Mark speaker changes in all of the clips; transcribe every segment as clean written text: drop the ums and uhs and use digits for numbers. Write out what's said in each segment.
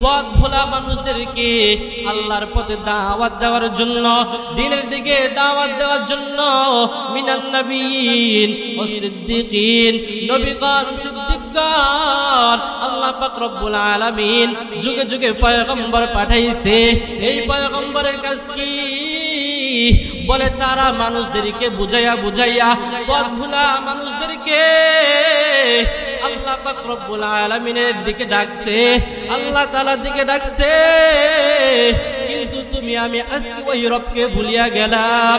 Speaker 1: পথ ভোলা মানুষদেরকে আল্লাহর পথে দাওয়াত দেওয়ার জন্য, দ্বীনের দিকে দাওয়াত দেওয়ার জন্য মিনান নবিয়্যিন ও সিদ্দিকিন, নবীগণ সিদ্দিকগণ আল্লাহ পাক রব্বুল আলামিন যুগে যুগে পয়গম্বর পাঠাইছে। এই পয়গম্বরের কাজ কি? বলে তারা মানুষদেরকে বুঝাইয়া পথ ভোলা মানুষদেরকে আল্লাহ পাক রব্বুল আলামিনের দিকে ডাকছে, আল্লাহ তাআলার দিকে ডাকছে। কিন্তু তুমি আমি আজকে ওই রবকে ভুলিয়া গেলাম,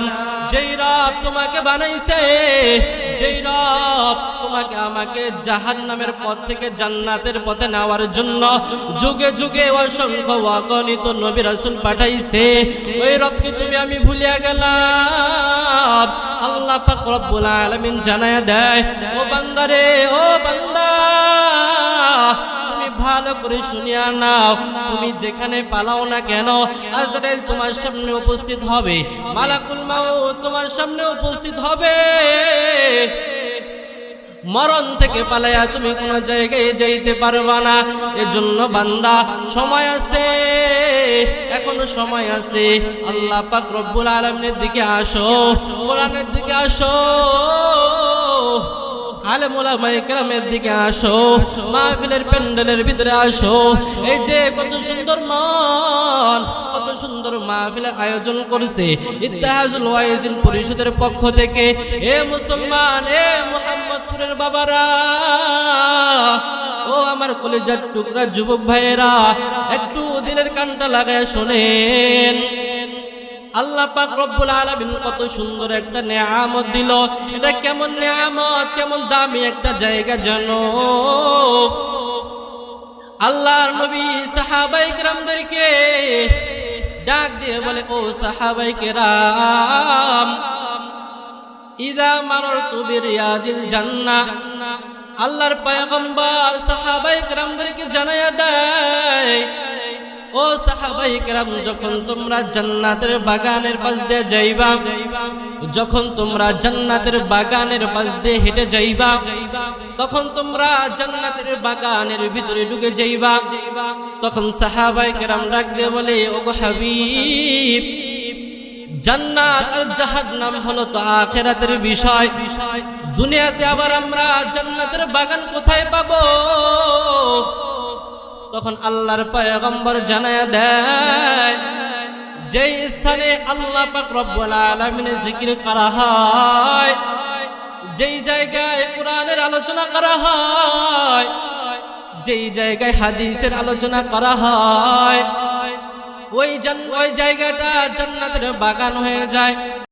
Speaker 1: যেই রব তোমাকে বানাইছে, যেই রব তোমাকে আমাকে জাহান্নামের পথ থেকে জান্নাতের পথে নেওয়ার জন্য যুগে যুগে অসংখ্য অগণিত নবী রাসূল পাঠাইছে, ওই রবকে তুমি আমি ভুলিয়া গেলাম। আল্লাহ পাক রব্বুল আলামিন জানায়া দেয়, ও বান্দারে, ও বান্দা, তুমি ভালো করে শুনিয়া নাও, তুমি যেখানে পালাও না কেন আজরাইল তোমার সামনে উপস্থিত হবে, মালাকুল মাউত তোমার সামনে উপস্থিত হবে। মরণ থেকে পালাইয়া তুমি কোন জায়গায় যাইতে পারবা না। এজন্য বান্দা, সময় আছে, এখনো সময় আছে। আল্লাহ পাক রব্বুল আলামিনের দিকে আসো, কোরআনের দিকে আসো, আলেম ওলামায়ে কেরামের দিকে আসো, মাহফিলের প্যান্ডেলের ভিতরে আসো। এই যে কত সুন্দর মন, কত সুন্দর মাহফিলের আয়োজন করেছে ইত্তেহাজুল ওয়াইজিন পরিষদের পক্ষ থেকে। এ মুসলমান, এ মুহাম্মদপুরের বাবারা, ও আমার কলিজার টুকরা যুবক ভাইয়েরা, একটু দিলের কানটা লাগায় শোনেন। আল্লাহ পাক রব্বুল আলামিন কত সুন্দর একটা নিয়ামত দিল। এটা কেমন নিয়ামত, কেমন দামি একটা জায়গা জানো? আল্লাহর নবী সাহাবায়ে কেরামদেরকে ডাক দিয়ে বলে, ও সাহাবায়ে কেরাম, ইযা মাররতু বিরিয়াদিল জান্নাহ। আল্লাহর পয়গম্বর সাহাবায়ে কেরামদেরকে জানায়া দেয়, ও সাহাবায়ে কেরাম, যখন তোমরা জান্নাতের বাগানের পাশ দিয়ে যাইবা, যখন তোমরা জান্নাতের বাগানের পাশ দিয়ে হেঁটে যাইবা, তখন তোমরা জান্নাতের বাগানের ভিতরে ঢুকে যাইবা, তখন সাহাবায়ে কেরাম ডাক দিয়ে বলে, ওগো হাবিব, জান্নাত আর জাহান্নাম হলো তো আখিরাতের বিষয়, দুনিয়াতে আবার আমরা জান্নাতের বাগান কোথায় পাবো? তখন আল্লাহর পয়গম্বর জানায়া দেয়, যেই স্থানে আল্লাহ পাক রব্বুল আলামিনের জিকির করা হয়, যেই জায়গায় কোরআনের আলোচনা করা হয়, যেই জায়গায় হাদিসের আলোচনা করা হয়, ওই জায়গাটা জান্নাতের বাগান হয়ে যায়।